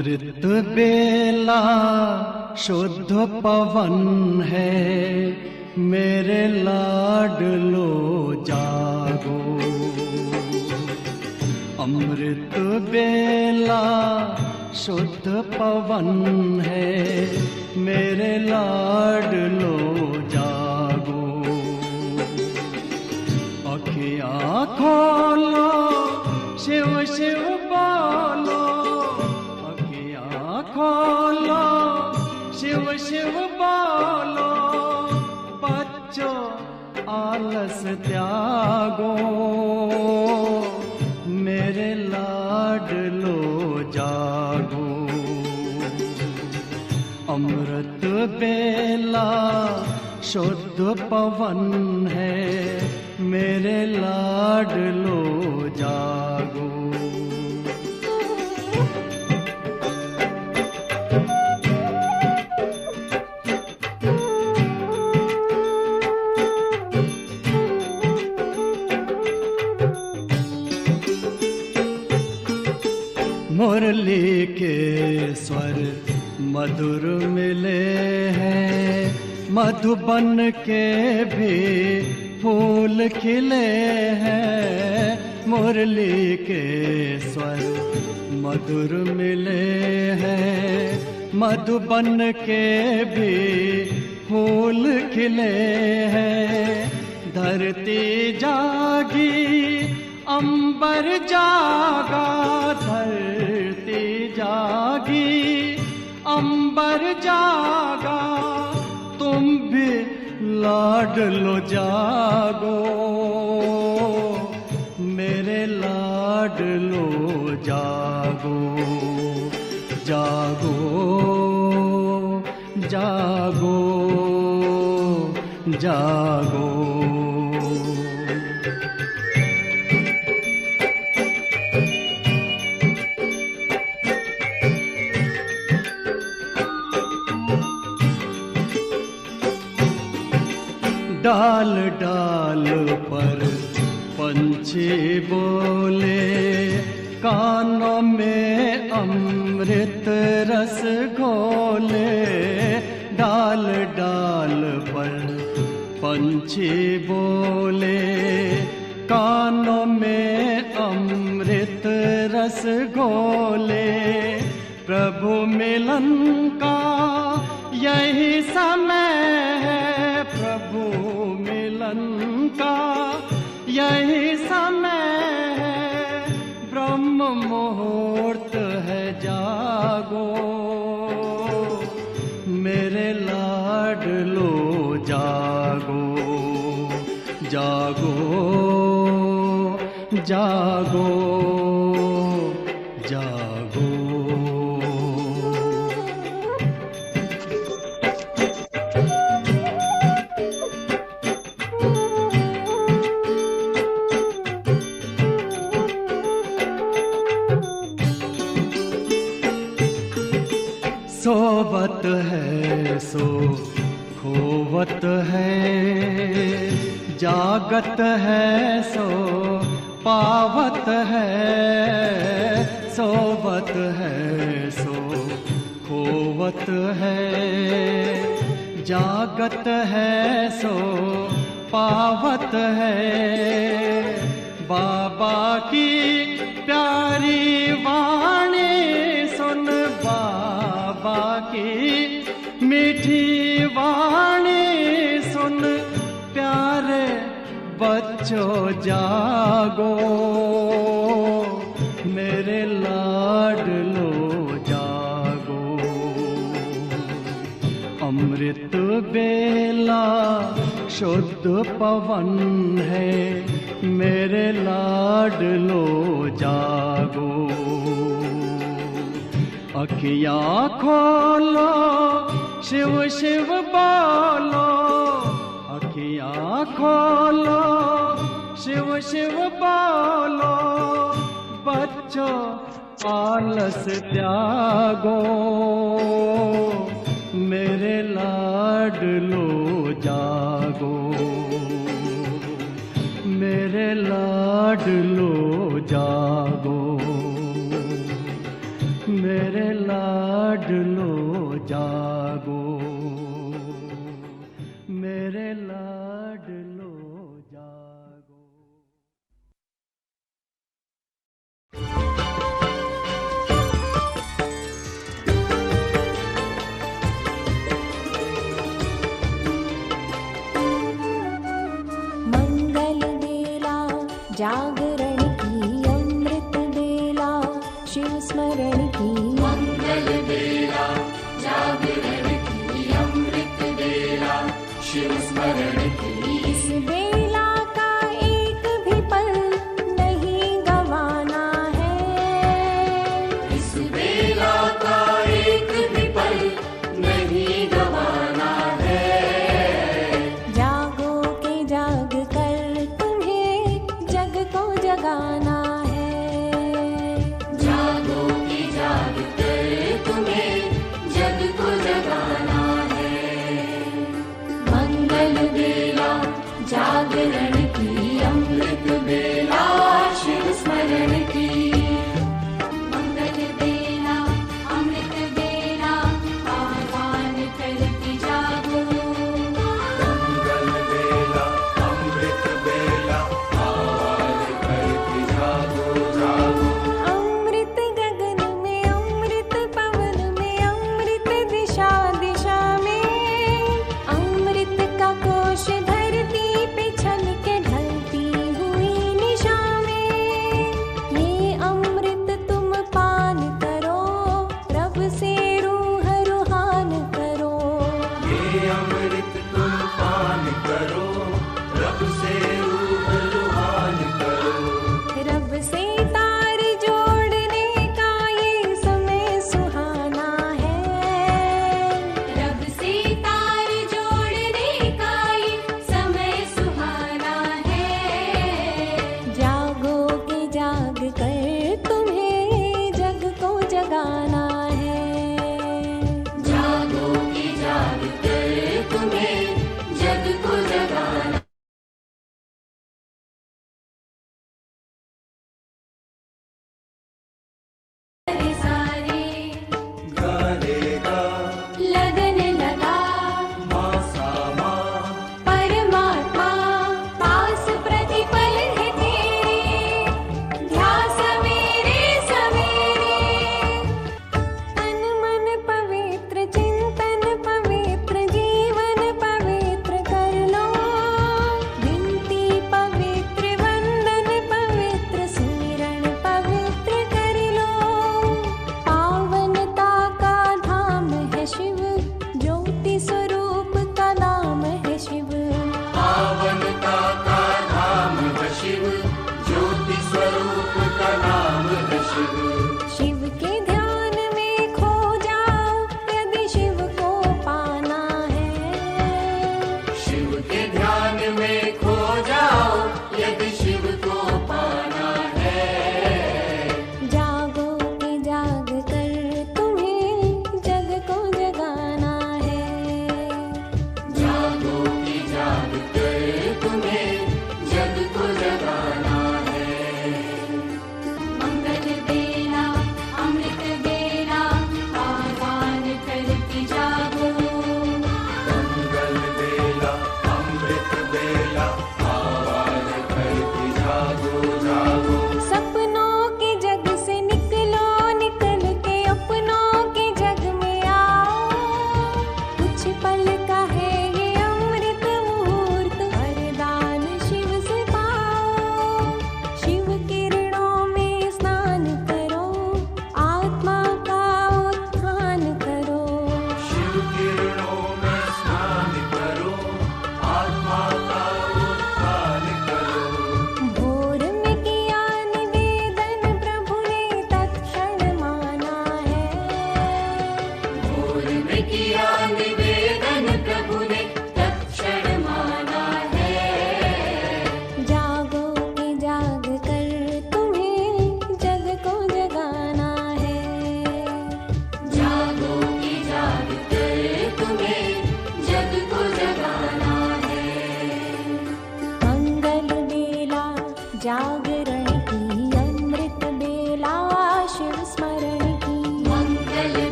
अमृत बेला शुद्ध पवन है, मेरे लाडलो जागो। अमृत बेला शुद्ध पवन है, मेरे लाडलो जागो। अखियाँ खोलो, शिव शिव बोलो, अखियाँ खोलो, शिव शिव बोलो। बच्चों आलस त्यागो, मेरे लाडलो जागो। अमृत बेला शुद्ध पवन है, मेरे लाडलो जागो। मुरली के स्वर मधुर मिले हैं, मधुबन के भी फूल खिले हैं। मुरली के स्वर मधुर मिले हैं, मधुबन के भी फूल खिले हैं। धरती जागी, अंबर जागा, धरती जागी, अंबर जागा। तुम भी लाडलो जागो, मेरे लाडलो जागो। जागो जागो जागो। डाल डाल पर पंछी बोले, कानों में अमृत रस घोले। डाल डाल पर पंछी बोले, कानों में अमृत रस घोले। प्रभु मिलन का यही समय है, प्रभु मिलन का यही समय है। ब्रह्म मुहूर्त है, जागो, मेरे लाडलो जागो। जागो जागो जागो। सोवत है सो खोवत है, जागत है सो पावत है। सोवत है सो खोवत है, जागत है सो पावत है। बाबा की प्यारी वाणी सुन, बाबा की मीठी वाणी सुन। प्यारे बच्चों जागो, मेरे लाडलो जागो। अमृत बेला शुद्ध पवन है, मेरे लाडलो जागो। अखियाँ खोलो, शिव शिव बोलो, अखियाँ खोलो, शिव शिव बोलो। बच्चों आलस त्यागो, मेरे लाडलो जागो। मेरे लाडलो जागो, मेरे जागरण की अमृत बेला, शिव स्मरण की मंगल बेला, जागरण की अमृत बेला, शिव स्मरण की। इस बेला का एक भी पल नहीं गवाना है, इस बेला का एक भी पल नहीं गवाना है। जागो के जाग कर तुम्हें जग को जगाना है, जागो की जाग कर तुम्हें जग को जगाना है। मंगल बेला, जागरण की अमृत बेला, शिव स्मरण की। मंगल बेला, अमृत बेला, आह्वान करती जागो। मंगल बेला, अमृत बेला, आह्वान करती जागो, जागो। अमृत गगन में, अमृत पवन में, अमृत दिशा दिशा में, अमृत का कोश धरती पे छलके ढलती हुई निशा में। ये अमृत तुम पान करो, रब से रूह रूहान करो, ये अमृत तुम पान करो, रब से रूह रूहान करो। रब से तार जोड़ने का ये समय सुहाना है, रब से तार जोड़ने का ये समय सुहाना है। जागो के जाग कर तुम्हें जग को जगाना है, जागो की जाग कर तुम्हें जग को जगाना। सारे गारेगा लगन लगा मासा माँ, परमात्मा पास प्रतिपल है तेरे, ध्यास मेरे सवेरे। तन मन पवित्र, चिंतन पवित्र, जीवन पवित्र,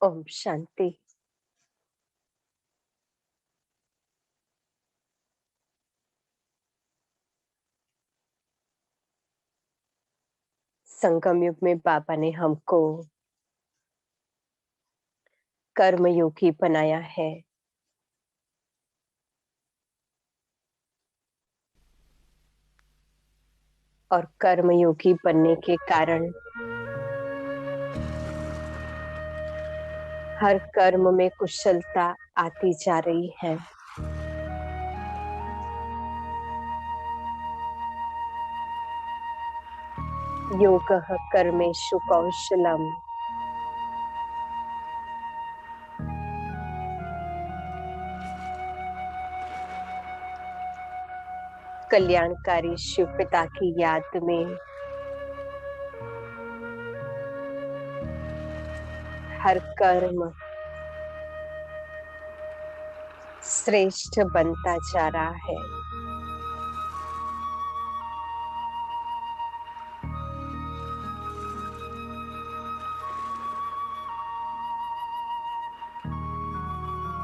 ओम शांति। संगम युग में बाबा ने हमको कर्मयोगी बनाया है। और कर्मयोगी बनने के कारण हर कर्म में कुशलता आती जा रही है। योगः कर्मेषु कौशलम। कल्याणकारी शिव पिता की याद में हर कर्म श्रेष्ठ बनता जा रहा है।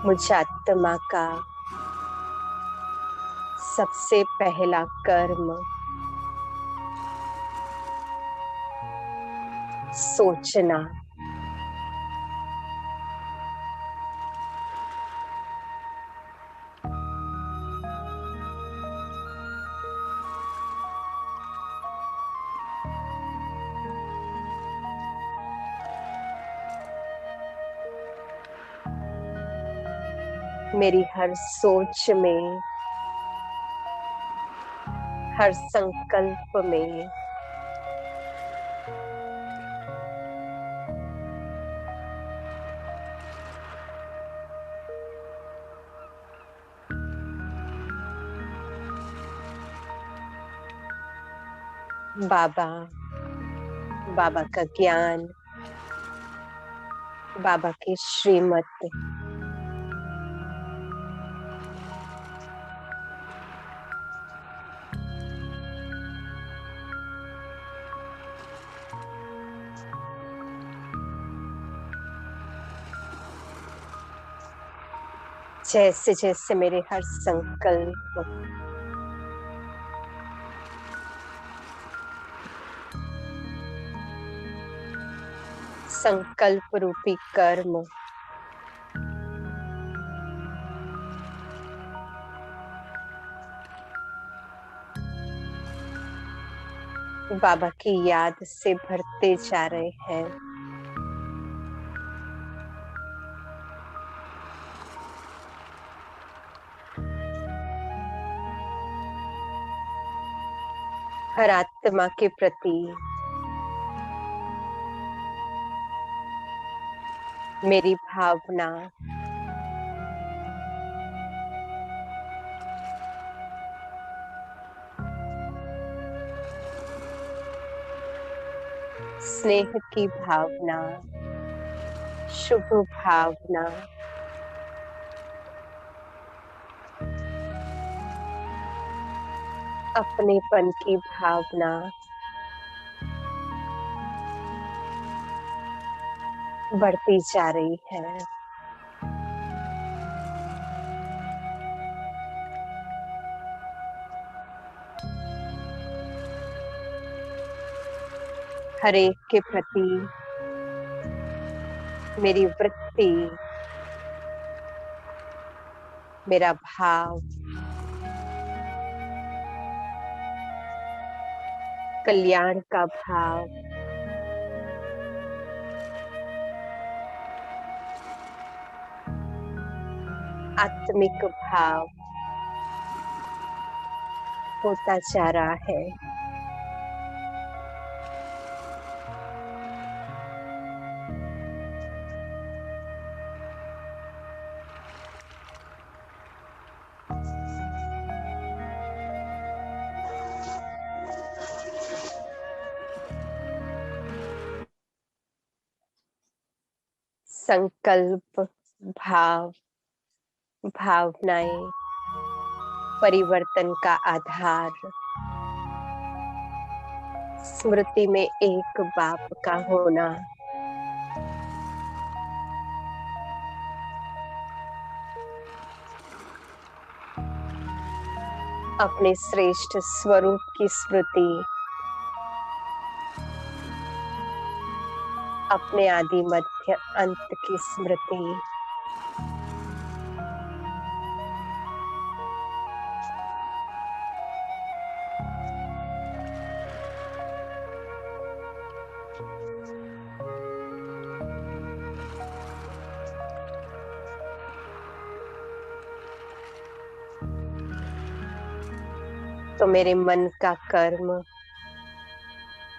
मुझ आत्मा का सबसे पहला कर्म सोचना, मेरी हर सोच में, हर संकल्प में बाबा, बाबा का ज्ञान, बाबा की श्रीमत, जैसे जैसे मेरे हर संकल्प संकल्प रूपी कर्म बाबा की याद से भरते जा रहे हैं। हर आत्मा के प्रति मेरी भावना स्नेह की भावना, शुभ भावना, अपनेपन की भावना बढ़ती जा रही है। हर एक के प्रति मेरी वृत्ति, मेरा भाव कल्याण का भाव, आत्मिक भाव होता जा रहा है। संकल्प, भाव, भावनाएं परिवर्तन का आधार। स्मृति में एक बाप का होना, अपने श्रेष्ठ स्वरूप की स्मृति, अपने आदि मध्य अंत की स्मृति, तो मेरे मन का कर्म,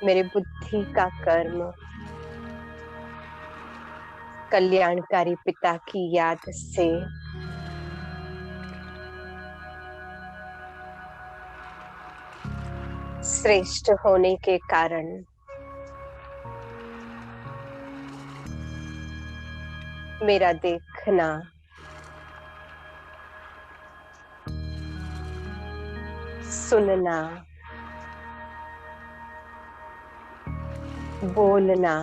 मेरे बुद्धि का कर्म कल्याणकारी पिता की याद से श्रेष्ठ होने के कारण मेरा देखना, सुनना, बोलना,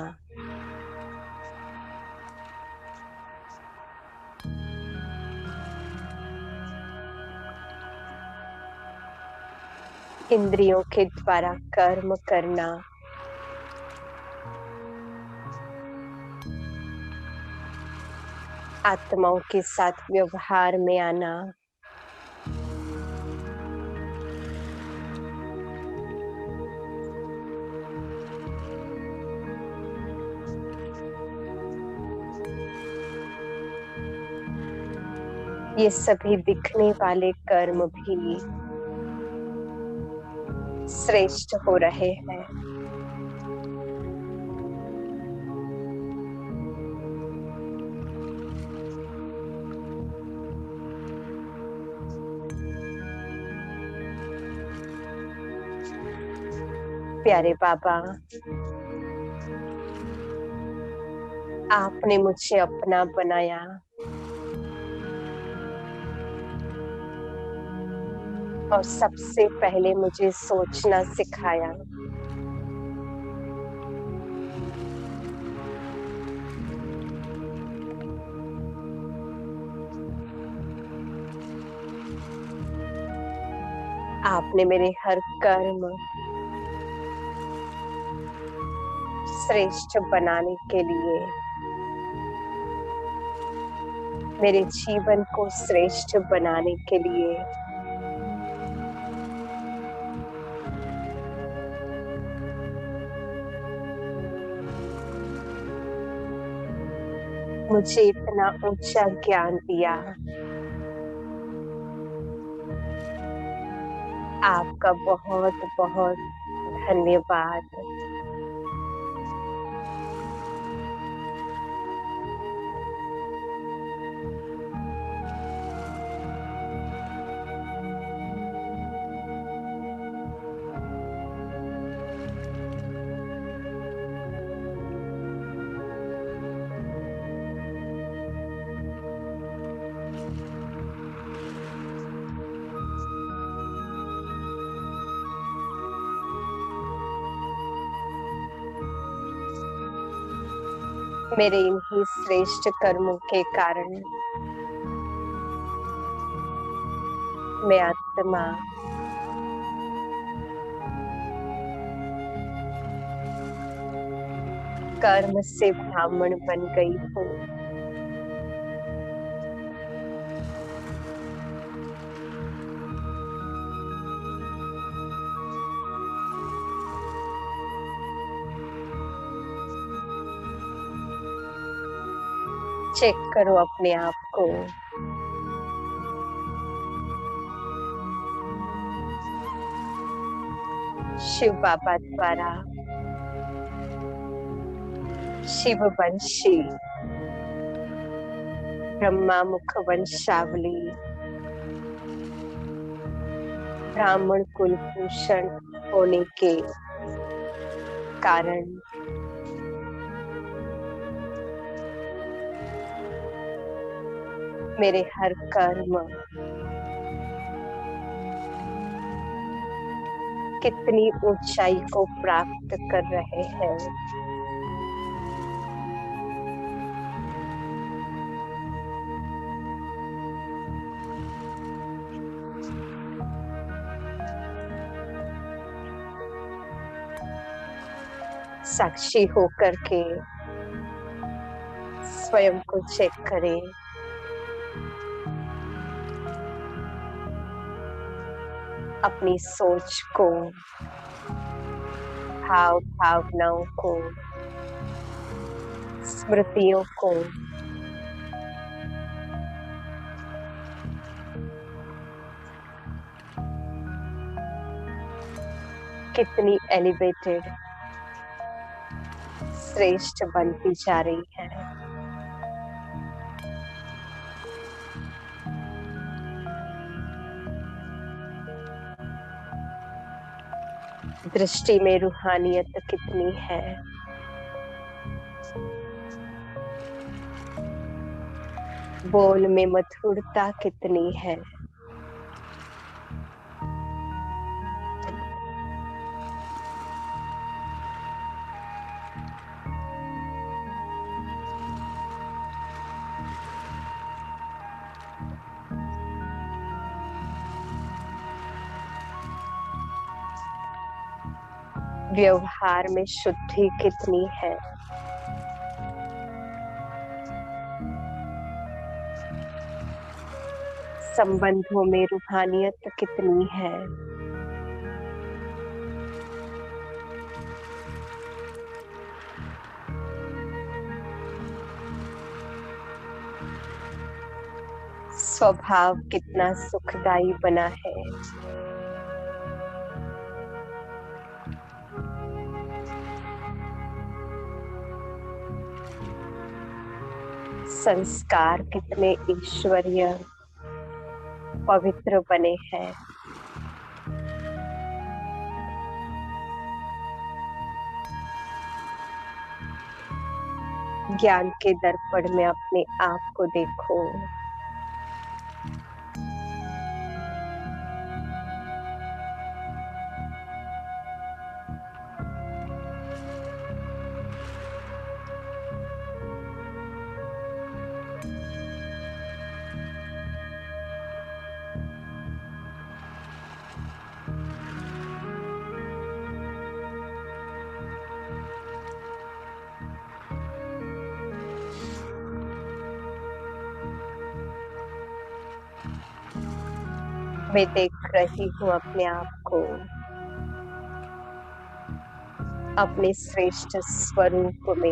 इंद्रियों के द्वारा कर्म करना, आत्माओं के साथ व्यवहार में आना, ये सभी दिखने वाले कर्म भी श्रेष्ठ हो रहे हैं। प्यारे बाबा, आपने मुझे अपना बनाया, और सबसे पहले मुझे सोचना सिखाया। आपने मेरे हर कर्म श्रेष्ठ बनाने के लिए, मेरे जीवन को श्रेष्ठ बनाने के लिए मुझे इतना ऊंचा ज्ञान दिया। आपका बहुत बहुत धन्यवाद। मेरे इन्हीं श्रेष्ठ कर्मों के कारण मैं आत्मा कर्म से ब्राह्मण बन गई हूँ। चेक करो अपने आप को। शिव बाबा द्वारा शिव वंशी ब्रह्मा मुख वंशावली ब्राह्मण कुलभूषण होने के कारण मेरे हर कर्म कितनी ऊंचाई को प्राप्त कर रहे हैं। साक्षी होकर के स्वयं को चेक करें। अपनी सोच को, भाव भावनाओं को, स्मृतियों को कितनी एलिवेटेड, श्रेष्ठ बनती जा रही है। दृष्टि में रूहानियत कितनी है। बोल में मधुरता कितनी है। व्यवहार में शुद्धि कितनी है। संबंधों में रूहानियत कितनी है। स्वभाव कितना सुखदाई बना है। संस्कार कितने ईश्वरीय पवित्र बने हैं। ज्ञान के दर्पण में अपने आप को देखो। मैं देख रही हूँ अपने आप को अपने श्रेष्ठ स्वरूप में।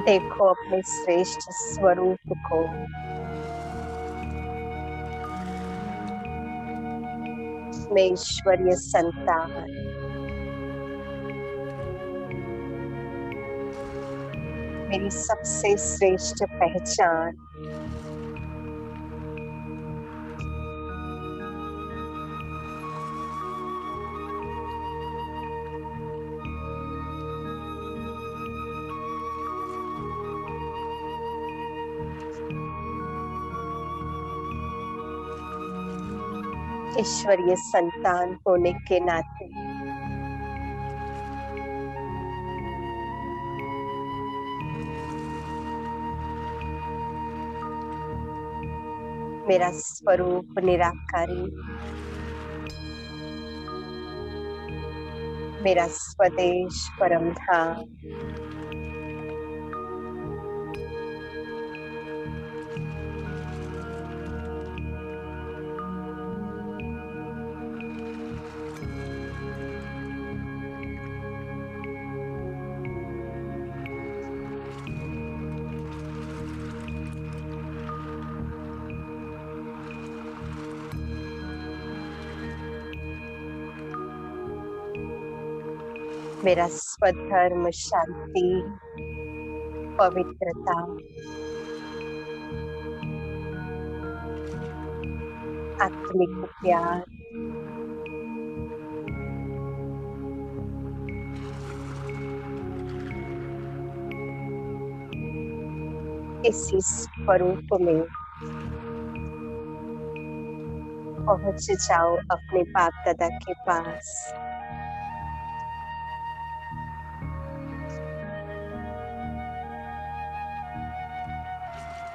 देखो अपने श्रेष्ठ स्वरूप को। मैं ईश्वरीय संतान, मेरी सबसे श्रेष्ठ पहचान। ईश्वरीय संतान होने के नाते मेरा स्वरूप निराकारी, मेरा स्वदेश परम धाम। मेरा स्वधर्म शांति, पवित्रता, आत्मिक प्यार, इसी स्वरूप में पहुंच जाओ अपने बाप दादा के पास।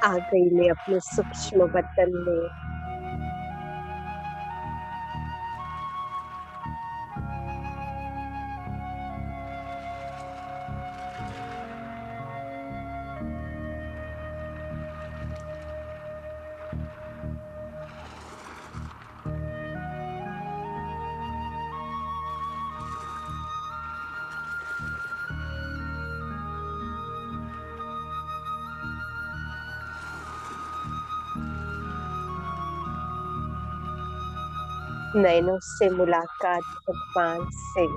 आ गई मैं अपने सूक्ष्म वतन में। नैनों से मुलाकात भगवान से।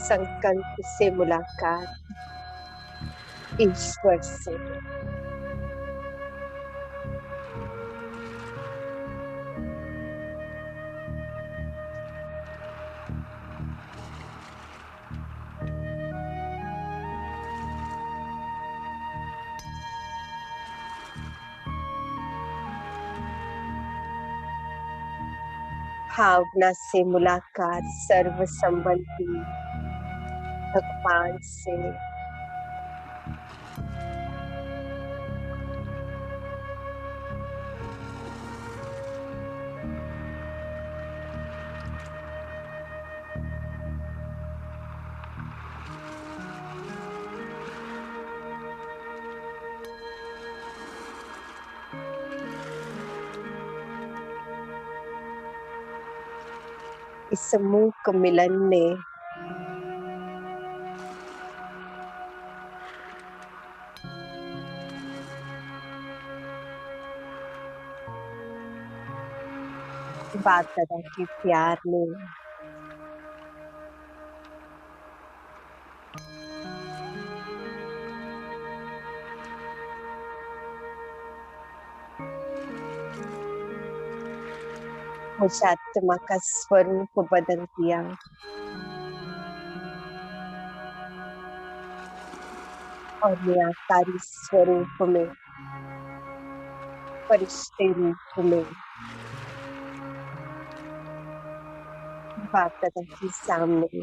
संकल्प से मुलाकात ईश्वर से। भावना से मुलाकात सर्व संबंधी भगवान से। इस मूक मिलन ने बाप दादा के प्यार ने मुझे आत्मा का स्वरूप बदल दिया। और मैं आकारी स्वरूप में, फरिश्ते रूप में बाप दादा के सामने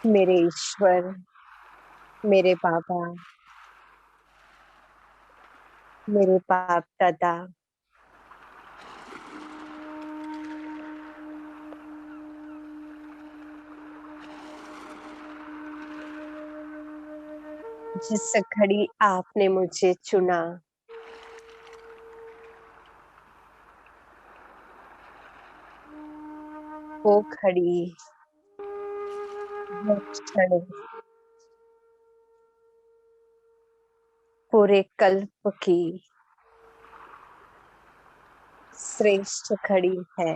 मेरे ईश्वर, मेरे बाबा, मेरे बाप दादा जिस घड़ी आपने मुझे चुना, वो घड़ी, वो क्षण पूरे कल्प की श्रेष्ठ घड़ी है।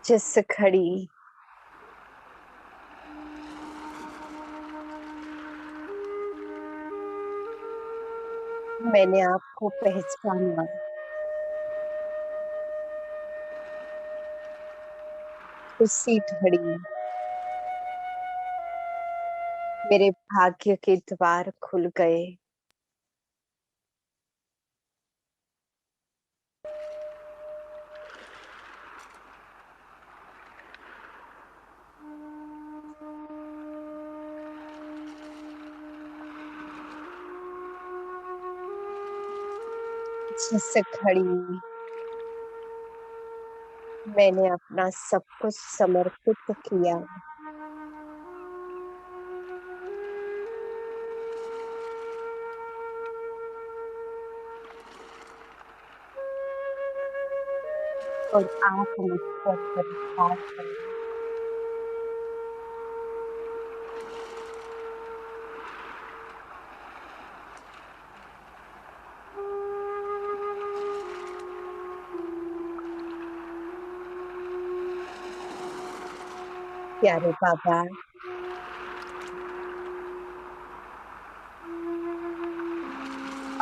जिस घड़ी मैंने आपको पहचाना, उसी घड़ी मेरे भाग्य के द्वार खुल गए। जिस घड़ी मैंने अपना सब कुछ समर्पित किया, और आप मुझ पर बरसात कर। प्यारे बाबा,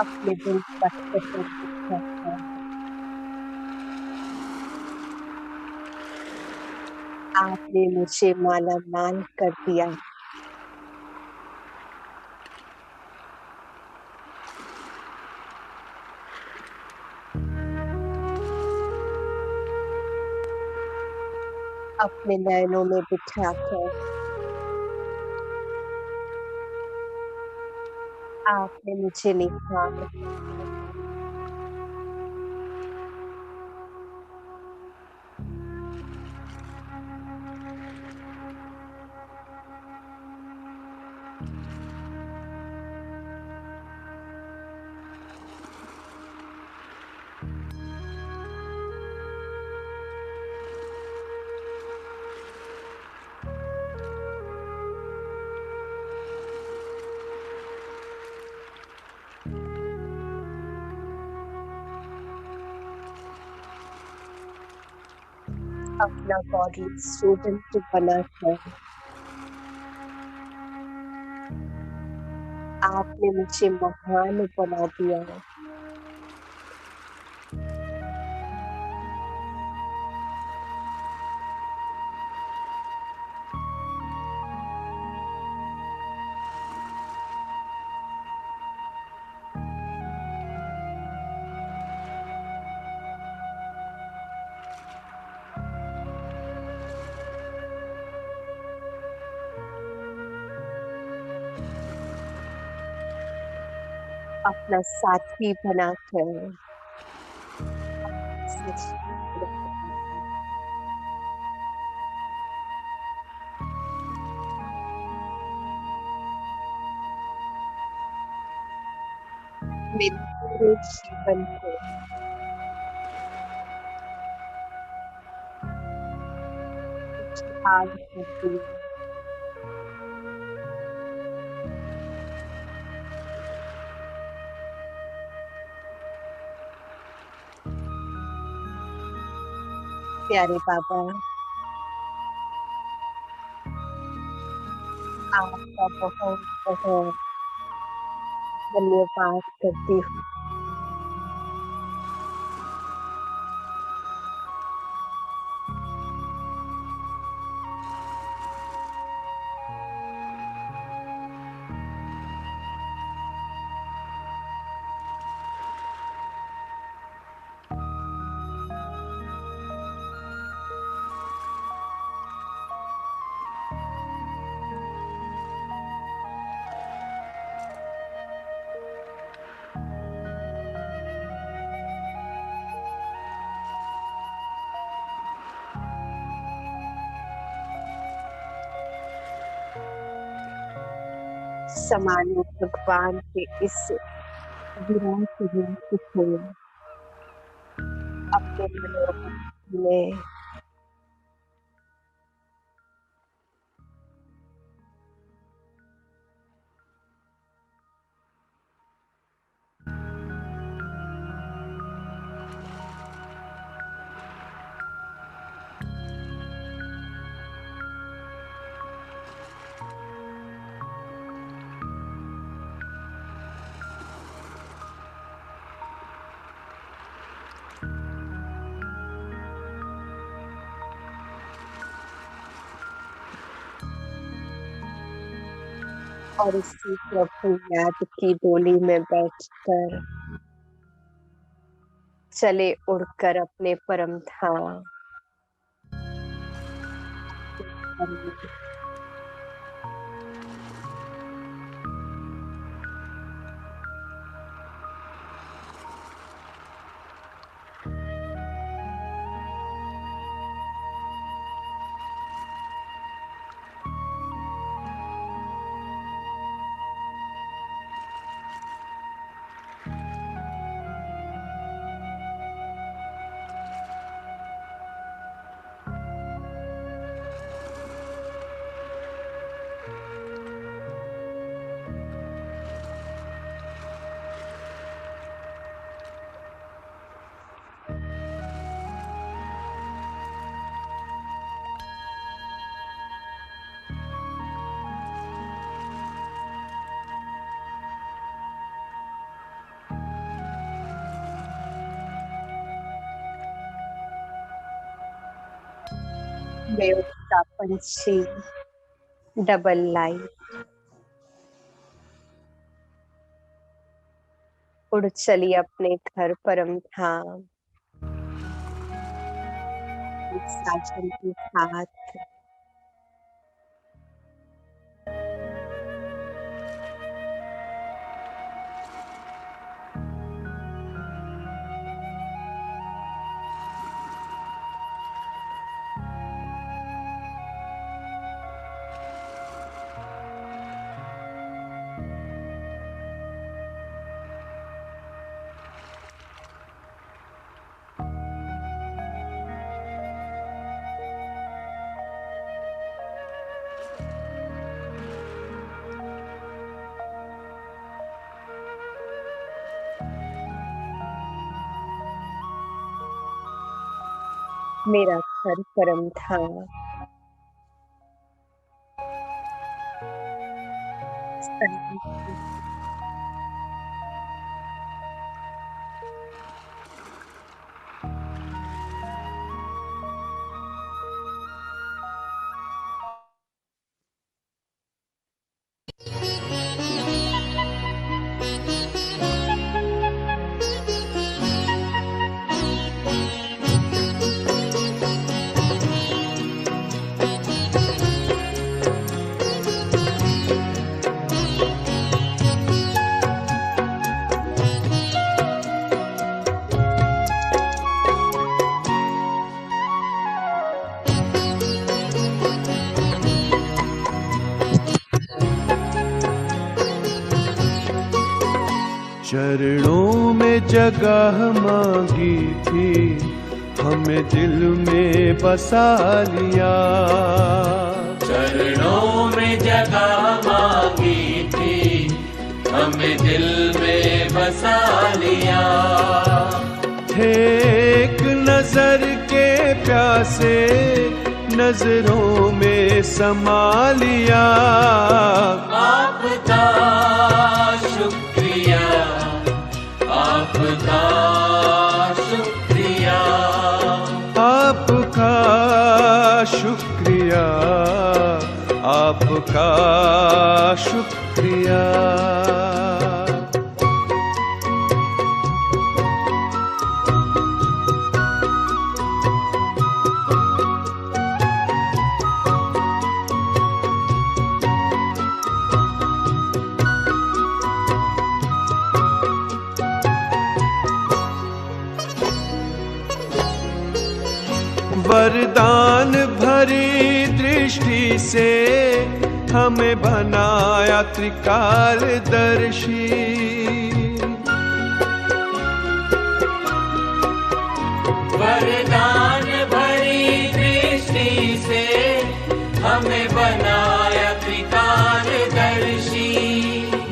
अपने दिल पत्थर पर लिखा था, आपने मुझे माला माल कर दिया। अपने नयनों में बिठाकर आपने मुझे निहार। अपना बॉडी स्टूडेंट बनाकर आपने मुझे महान बना दिया। अपना साथी बनाकर सच मेरे पूरे जीवन को खुशहाल कर दिया। प्यारे बाबा, आपका बहुत बहुत धन्यवाद करती हूँ। समाने भगवान के इस विराट रूप को अपने मनोरथ में और इसी प्रभु याद की डोली में बैठकर चले उड़कर अपने परम धाम। मैं उसका पंछी डबल लाइट उड़ चली अपने घर परम धाम साजन के साथ। मेरा घर परम धाम चरणों में जगह मांगी थी, हमें दिल में बसा लिया। चरणों में जगह मांगी थी, हमें दिल में बसा लिया। थे एक नजर के प्यासे, नजरों में समा लिया। आपका शुक्रिया, आपका शुक्रिया, आपका शुक्रिया, आपका शुक्रिया। वरदान भरी दृष्टि से हमें बनाया त्रिकालदर्शी। वरदान भरी दृष्टि से हमें बनाया त्रिकालदर्शी।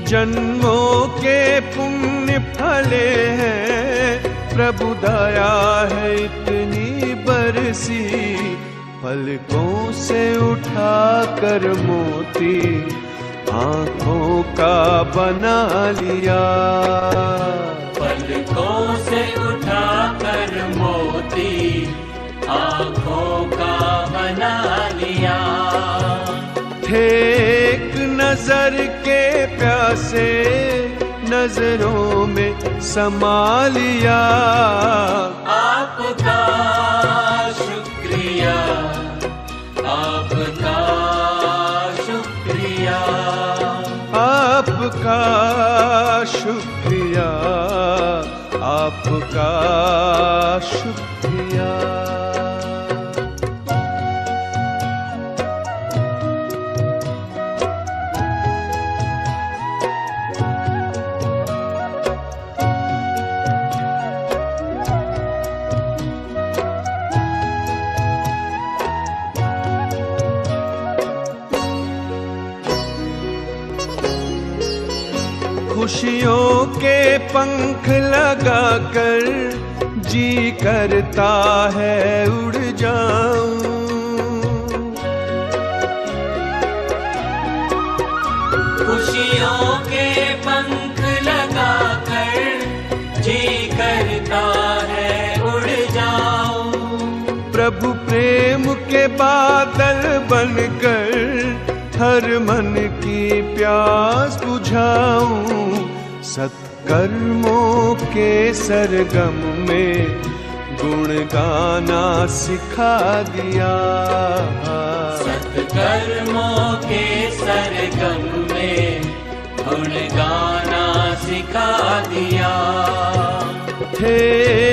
जन्मों के पुण्य फले हैं, प्रभु दया है इतनी बरसी। पलकों से उठा कर मोती आंखों का बना लिया। पलकों से उठा कर मोती आंखों का बना लिया। थे एक नजर के प्यासे नजरों में समा लिया। आपका शुक्रिया, आपका शुक्रिया, आपका शुक्रिया, आपका शुक्रिया। खुशियों के पंख लगाकर जी करता है उड़ जाऊं। खुशियों के पंख लगाकर जी करता है उड़ जाऊं। प्रभु प्रेम के बादल बनकर हर मन की प्यास बुझाऊं। सत्कर्मों के सरगम में गुण गाना सिखा दिया। सत्कर्मों के सरगम में गुण गाना सिखा दिया। थे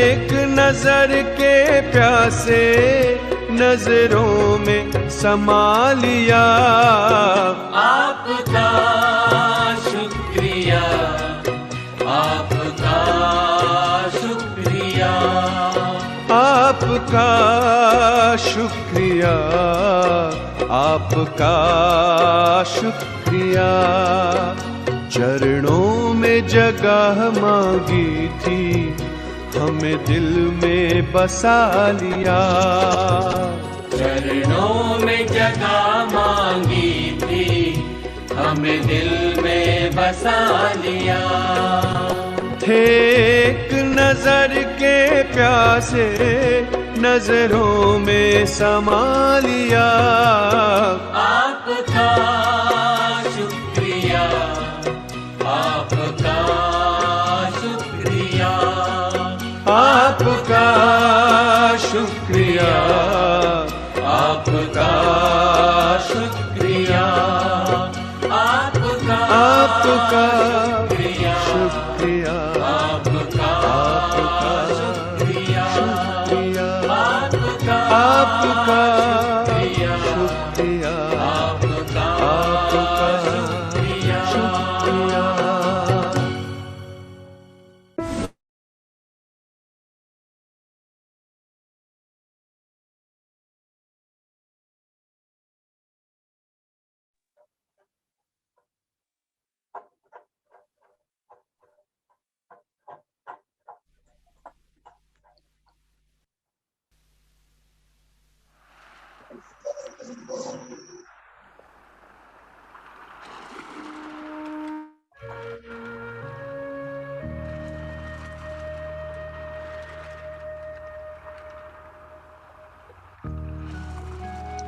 एक नजर के प्यासे नजरों में समा लिया। आपका शुक्रिया, आपका शुक्रिया, आपका शुक्रिया, आपका शुक्रिया। चरणों में जगह मांगी थी, हमें दिल में बसा लिया। चरणों में जगह मांगी थी, हमें दिल में बसा लिया। थे एक नजर के प्यासे नजरों में समा लिया। आपका शुक्रिया, आपका शुक्रिया, आपका शुक्रिया, आपका शुक्रिया, आपका आपका शुक्रिया, शुक्रिया, आपका शुक्रिया, शुक्रिया, आपका आपका शुक्रिया, शुक्रिया, आपका आपका शुक्रिया। शुक्रिया।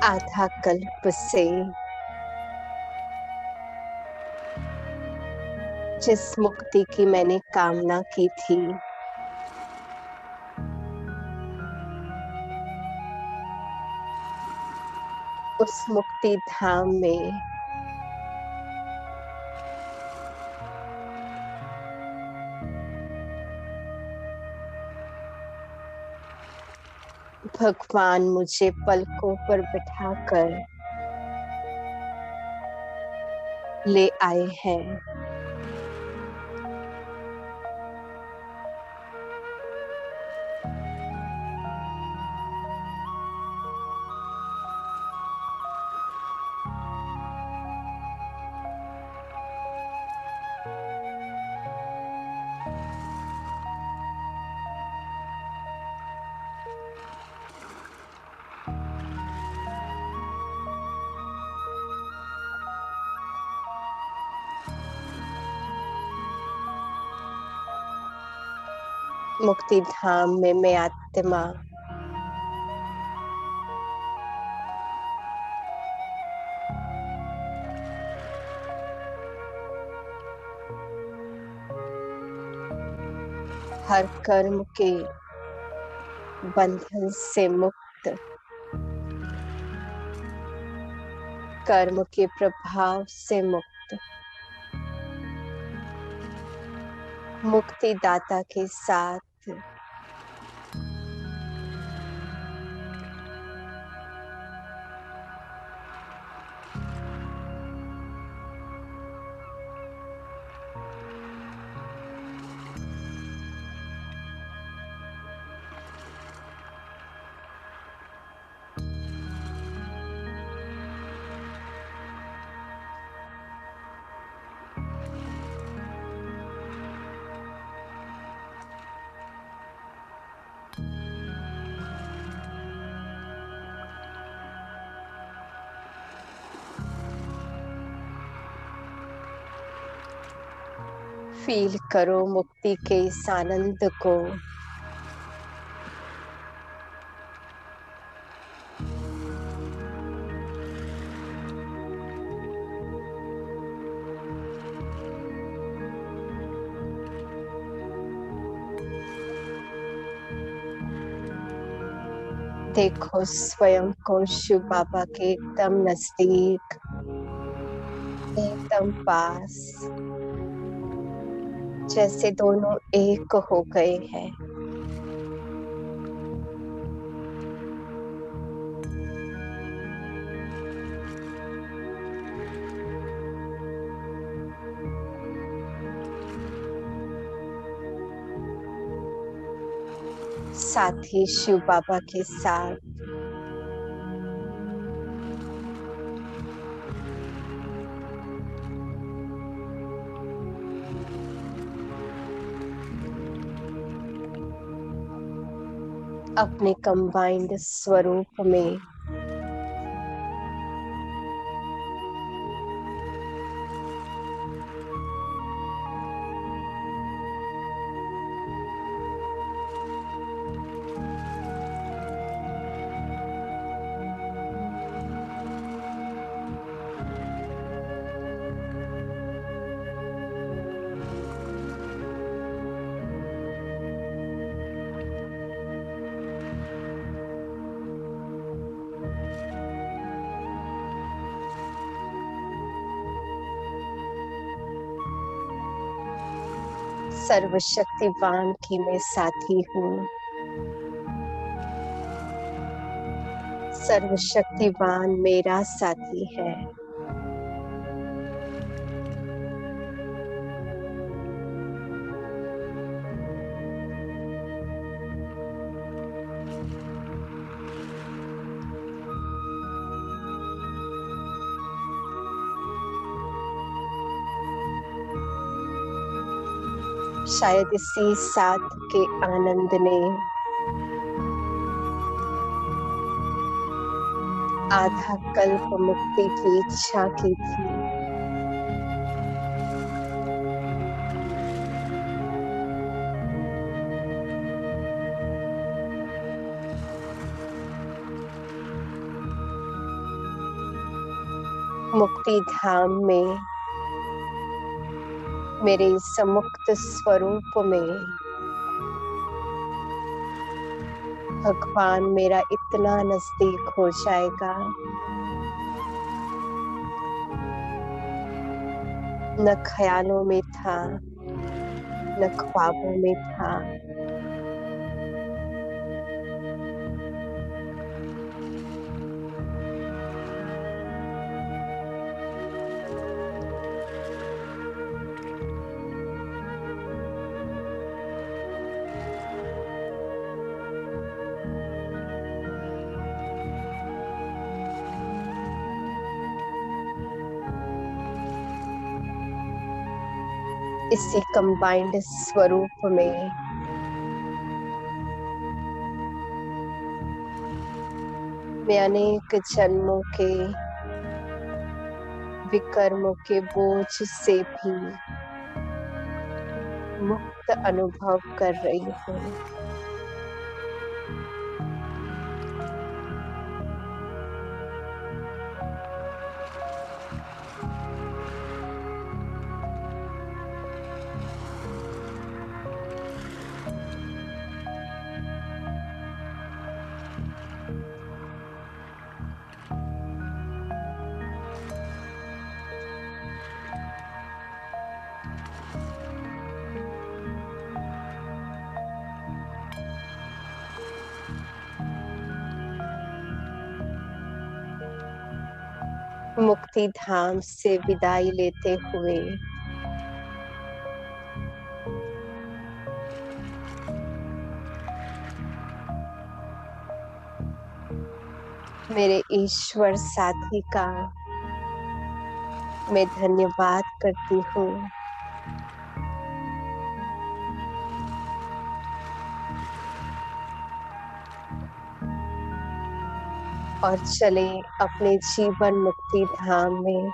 आधा कल्प से जिस मुक्ति की मैंने कामना की थी, उस मुक्ति धाम में भगवान मुझे पलकों पर बिठाकर ले आए हैं। मुक्ति धाम में मैं आत्मा हर कर्म के बंधन से मुक्त, कर्म के प्रभाव से मुक्त, मुक्तिदाता के साथ फील करो मुक्ति के इस आनंद को। देखो स्वयं को शिव बाबा के एकदम नजदीक, एकदम पास, जैसे दोनों एक हो गए हैं। साथ ही शिव बाबा के साथ अपने कंबाइंड स्वरूप में सर्वशक्तिवान की मैं साथी हूँ। सर्वशक्तिवान मेरा साथी है। शायद इसी साथ के आनंद ने आधा कल्प मुक्ति की इच्छा की थी। मुक्ति धाम में मेरे समुक्त स्वरूप में भगवान मेरा इतना नजदीक हो जाएगा, न ख्यालों में था, न ख्वाबों में था। इसी कंबाइंड स्वरूप में मैं अनेक जन्मों के विकर्मों के बोझ से भी मुक्त अनुभव कर रही हूँ। मुक्ति धाम से विदाई लेते हुए मेरे ईश्वर साथी का मैं धन्यवाद करती हूँ। और चले अपने जीवन मुक्ति धाम में।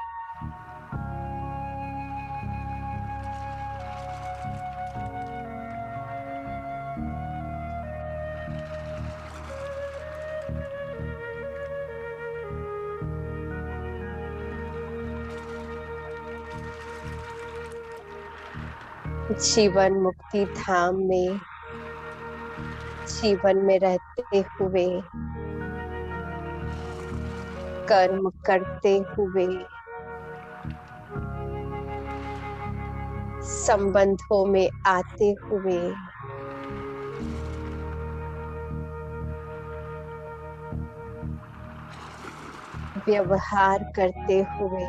जीवन मुक्ति धाम में जीवन में रहते हुए, कर्म करते हुए, संबंधों में आते हुए, व्यवहार करते हुए,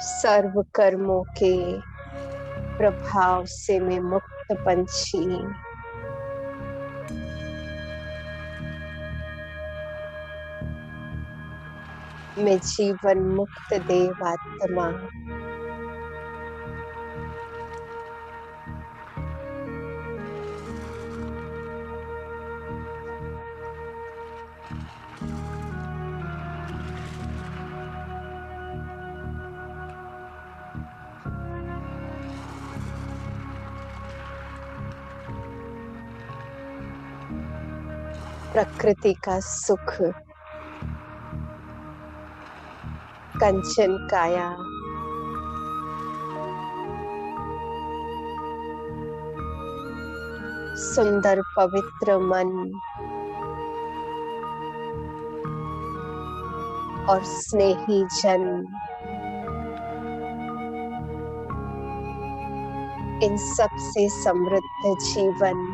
सर्व कर्मों के प्रभाव से मैं मुक्त पंछी, मैं जीवन मुक्त देवात्मा, प्रकृति का सुख, कंचन काया, सुंदर पवित्र मन और स्नेही जन, इन सब से समृद्ध जीवन,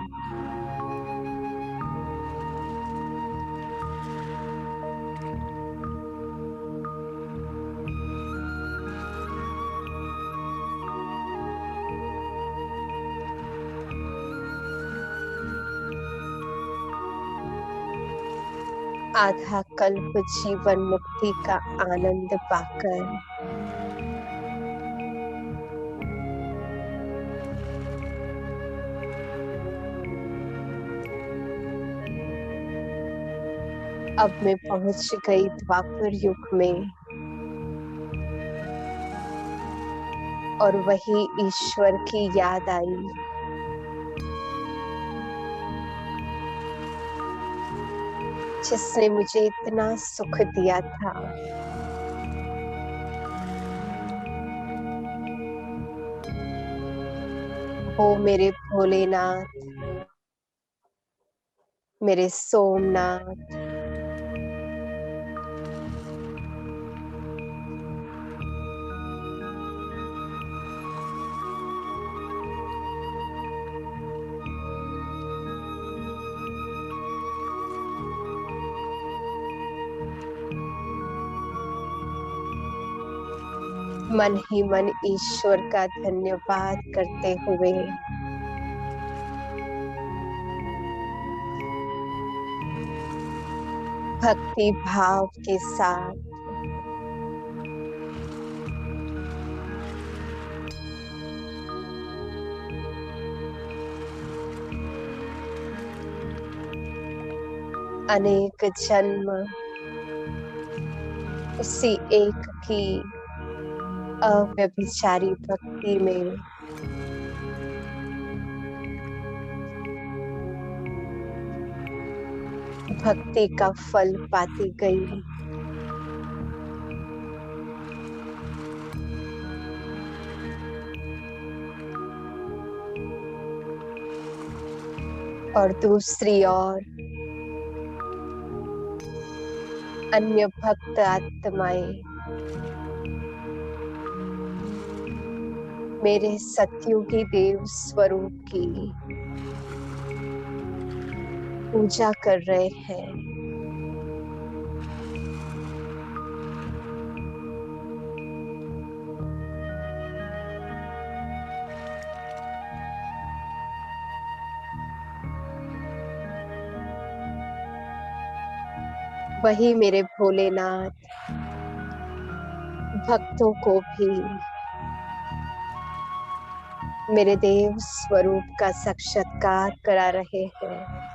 आधा कल्प जीवन मुक्ति का आनंद पाकर अब मैं पहुंच गई द्वापर युग में, और वही ईश्वर की याद आई। जिसने मुझे इतना सुख दिया था, वो मेरे भोलेनाथ, मेरे सोमनाथ, मन ही मन ईश्वर का धन्यवाद करते हुए भक्ति भाव के साथ अनेक जन्म उसी एक की अव्यभिचारी भक्ति में भक्ति का फल पाती गई। और दूसरी ओर अन्य भक्त आत्माएं मेरे सतयुगी देव स्वरूप की पूजा कर रहे हैं। वही मेरे भोलेनाथ भक्तों को भी मेरे देव स्वरूप का साक्षात्कार करा रहे हैं।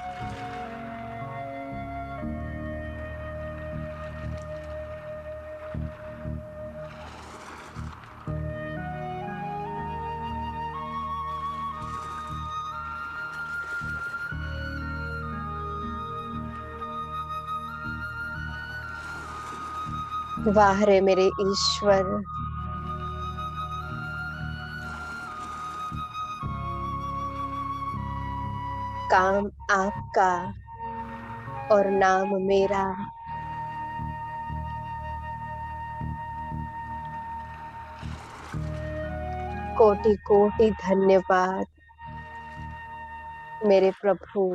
वाह रे मेरे ईश्वर, काम आपका और नाम मेरा। कोटि कोटि धन्यवाद मेरे प्रभु।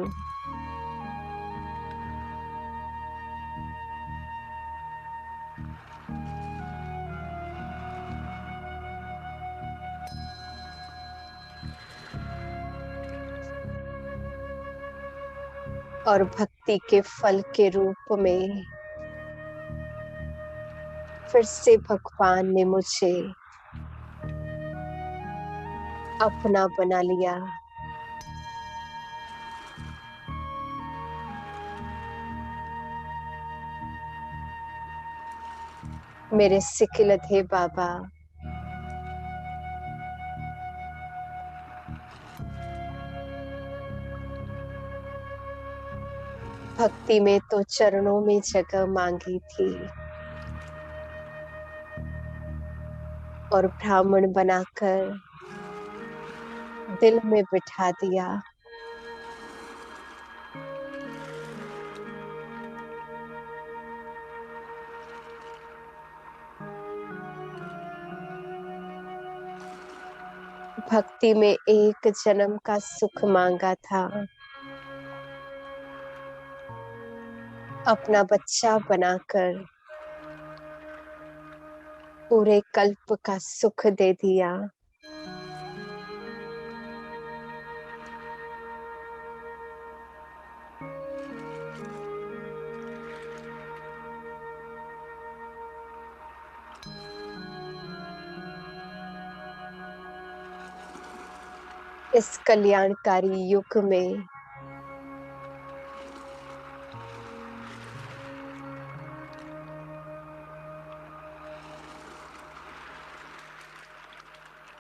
और भक्ति के फल के रूप में फिर से भगवान ने मुझे अपना बना लिया। मेरे सिकिलधे बाबा, भक्ति में तो चरणों में जगह मांगी थी और ब्राह्मण बनाकर दिल में बिठा दिया। भक्ति में एक जन्म का सुख मांगा था, अपना बच्चा बनाकर पूरे कल्प का सुख दे दिया। इस कल्याणकारी युग में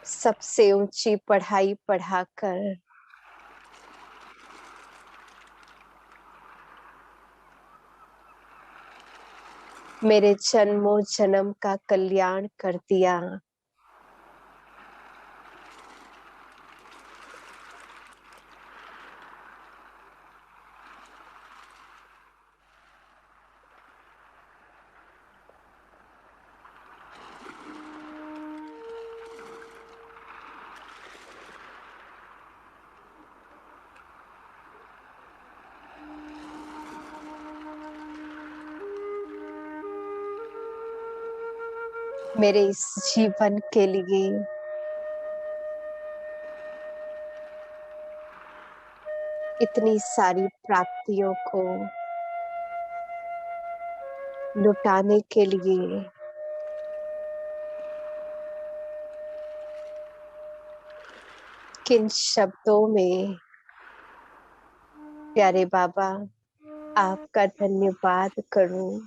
सबसे ऊंची पढ़ाई पढ़ाकर मेरे जन्मों जन्म का कल्याण कर दिया। मेरे इस जीवन के लिए इतनी सारी प्राप्तियों को लुटाने के लिए किन शब्दों में प्यारे बाबा आपका धन्यवाद करूं।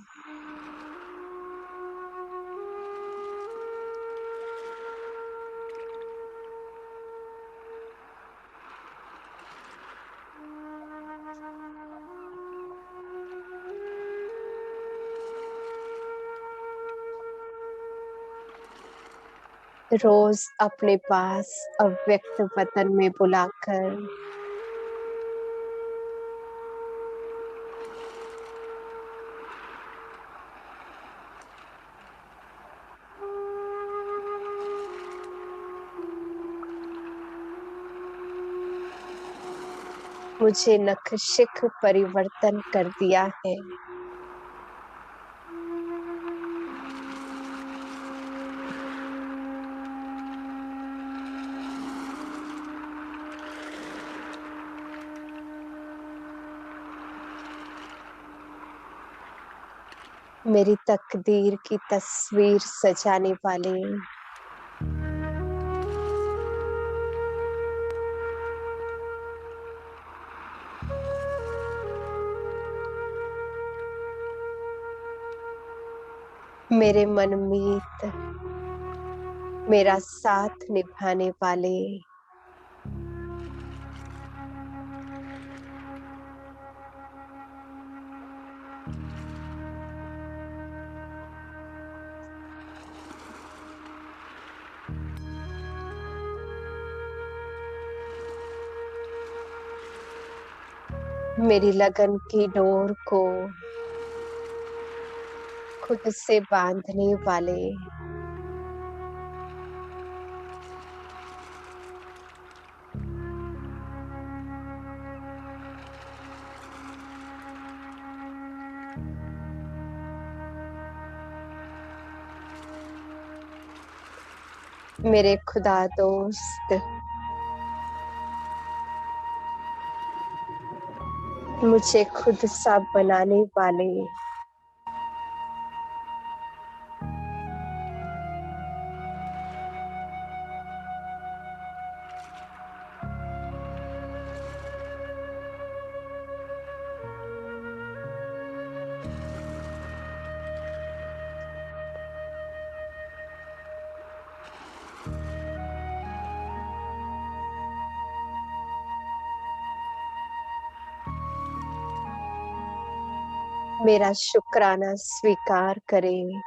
रोज अपने पास अव्यक्त वतन में बुलाकर मुझे नखशिख परिवर्तन कर दिया है। मेरी तकदीर की तस्वीर सजाने वाले मेरे मनमीत, मेरा साथ निभाने वाले मेरी लगन की डोर को खुद से बांधने वाले मेरे खुदा दोस्त, मुझे खुद सा बनाने वाले मेरा शुक्राना स्वीकार करें।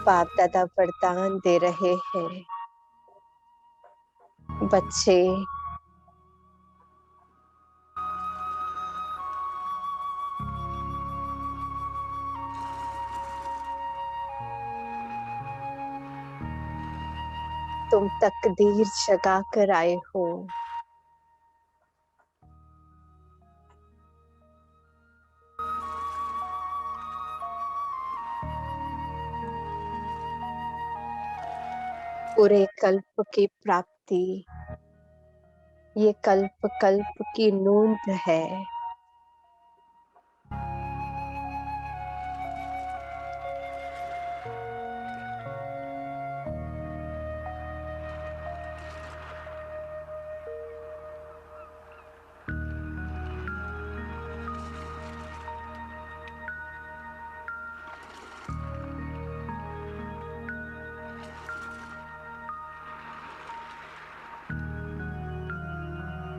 बाप दादा वरदान दे रहे हैं, बच्चे तुम तकदीर जगा कर आए हो। पूरे कल्प की प्राप्ति ये कल्प कल्प की नूंद है।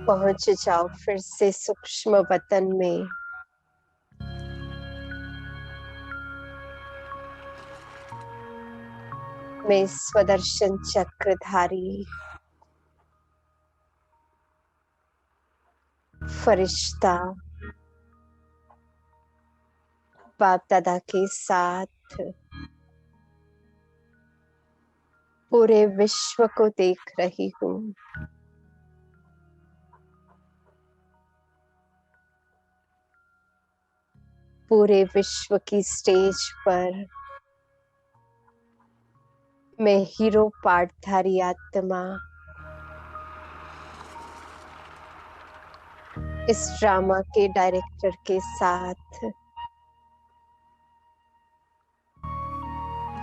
पहुंच जाओ फिर से सूक्ष्म वतन में। मैं स्वदर्शन चक्रधारी फरिश्ता बाप दादा के साथ पूरे विश्व को देख रही हूँ। पूरे विश्व की स्टेज पर मैं हीरो पाठधारी आत्मा इस ड्रामा के डायरेक्टर के साथ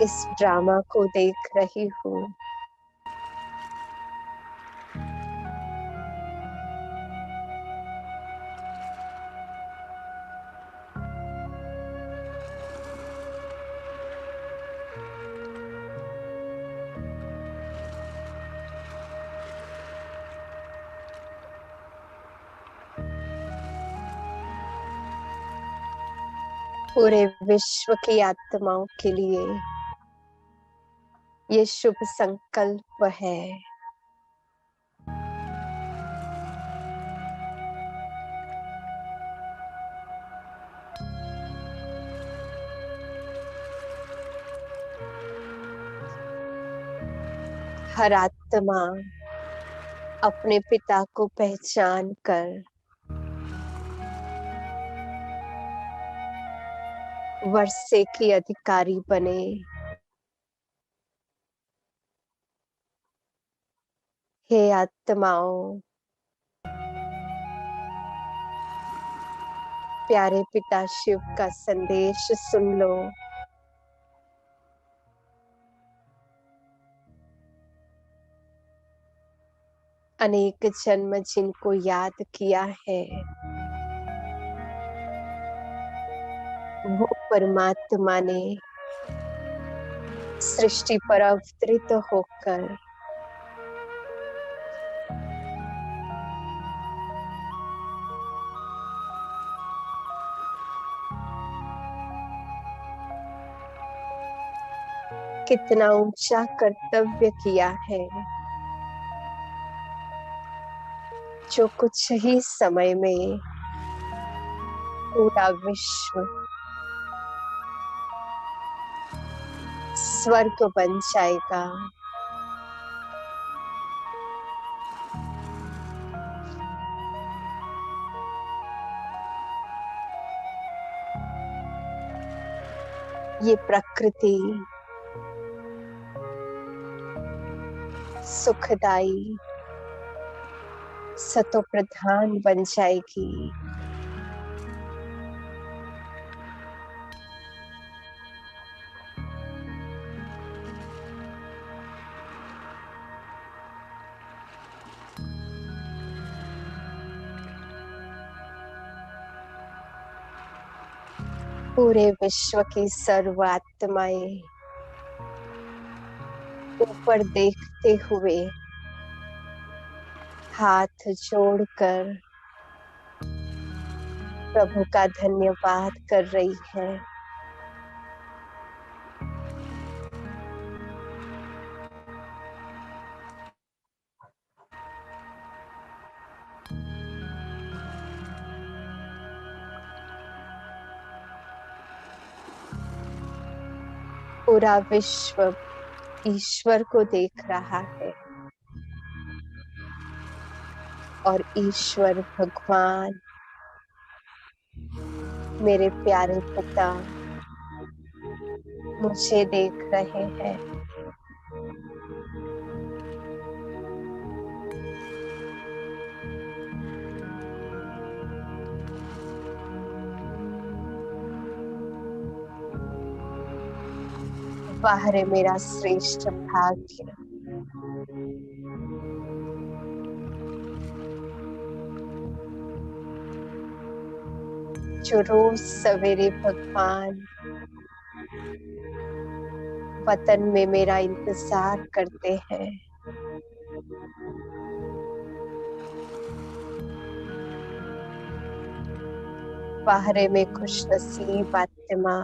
इस ड्रामा को देख रही हूँ। पूरे विश्व की आत्माओं के लिए ये शुभ संकल्प है। हर आत्मा अपने पिता को पहचान कर वर्षे की अधिकारी बने। हे आत्माओं, प्यारे पिता शिव का संदेश सुन लो। अनेक जन्म जिनको याद किया है, वो परमात्मा ने सृष्टि पर अवतरित होकर कितना ऊंचा कर्तव्य किया है, जो कुछ ही समय में पूरा विश्व स्वर्ग बन जाएगा। ये प्रकृति सुखदाई सतो प्रधान बन जाएगी। पूरे विश्व की सर्व आत्माएं ऊपर देखते हुए हाथ जोड़कर प्रभु का धन्यवाद कर रही है। पूरा विश्व ईश्वर को देख रहा है और ईश्वर भगवान मेरे प्यारे पिता मुझे देख रहे हैं। वाह रे मेरा श्रेष्ठ भाग्य। जो रोज सवेरे भगवान वतन में मेरा इंतजार करते हैं। वाह रे मैं खुश नसीब आत्मा।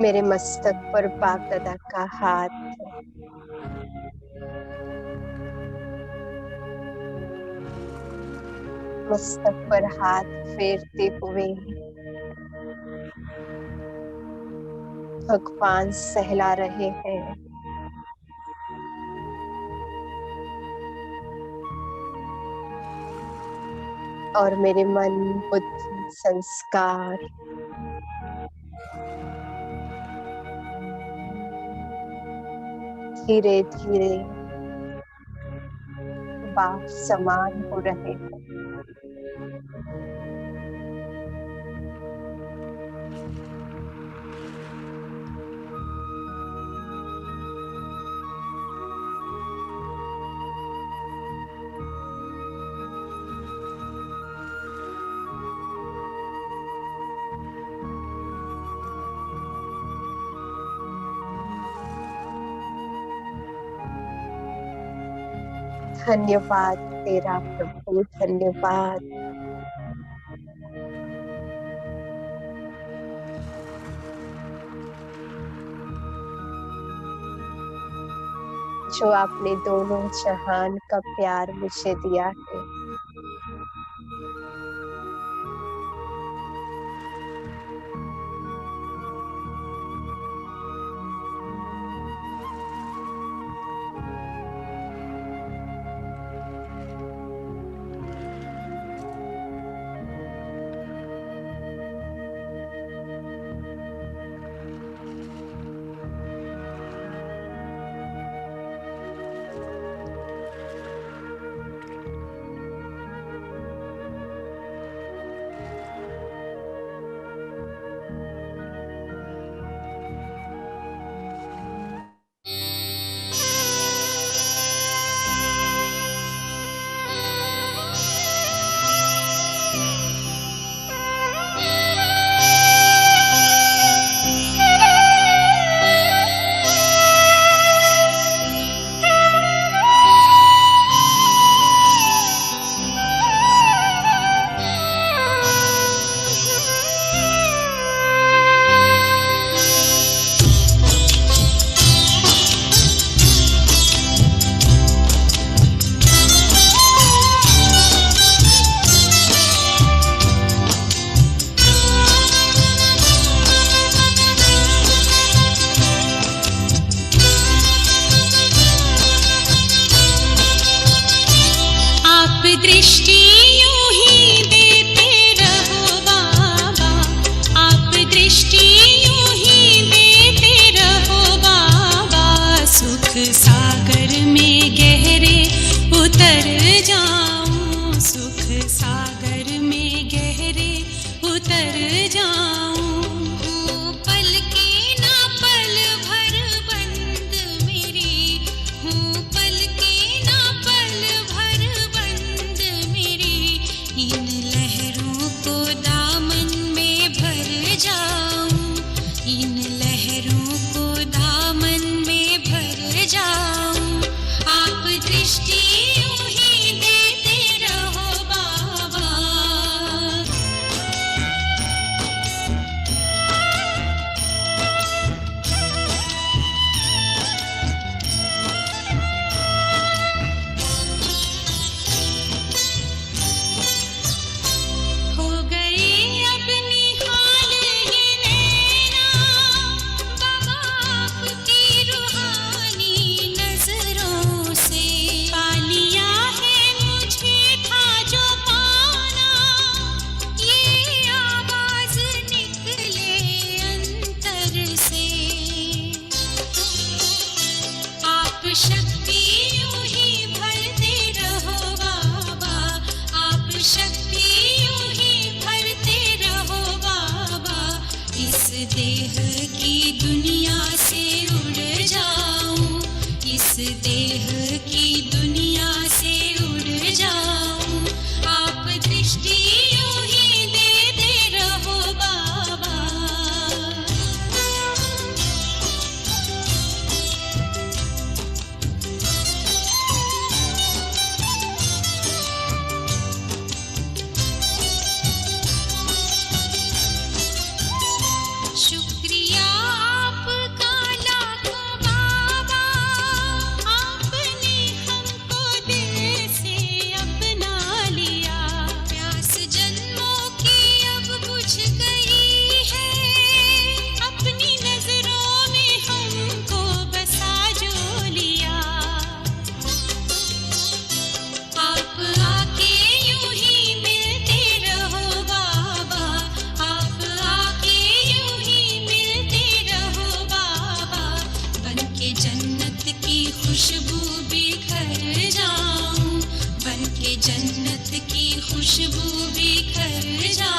मेरे मस्तक पर बाप दादा का हाथ मस्तक पर हाथ फेरते हुए भगवान सहला रहे हैं। और मेरे मन बुद्धि संस्कार धीरे धीरे बाप समान हो रहे हैं। धन्यवाद तेरा प्रभु, धन्यवाद। जो आपने दोनों जहान का प्यार मुझे दिया है। दृष्टि यूं ही देते रहो बाबा, आप दृष्टि यूं ही देते रहो बाबा। सुख सागर में गहरे उतर जाऊं, सुख सागर में गहरे उतर जाऊं। पल की ना पल भर बंद मेरी हूँ, पल की ना पल भर बंद मेरी। इन लहरों को दामन में भर जाऊं, इन लहरों को दामन में भर जाऊं। आप दृष्टि यूं ही देते रहो बाबा। हो गई अब निहाल ये नैना बाबा आपकी रूहानी नजरों से। पा लिया है मुझे था जो पाना, ये आवाज निकले अंतर से। आप शक्ति यूं ही भरते रहो बाबा, आप शक्ति यूं ही भरते रहो बाबा। इस देह की दुनिया से उड़ जाऊं, इस देह की दुनिया से उड़ जाऊं। आप दृष्टि यूं ही देते रहो बाबा। शुक्रिया आपका लाखों बाबा, आपने हमको दिल से अपना लिया। प्यास जन्मों की अब बुझ गई है, अपनी नजरों में हमको बसा जो लिया। आप आके यूं ही मिलते रहो बाबा, आप आके यूं ही मिलते रहो बाबा। बनके जन्नत की खुशबू बिखर जाऊं, बनके जन्नत की खुशबू बिखर जाऊं।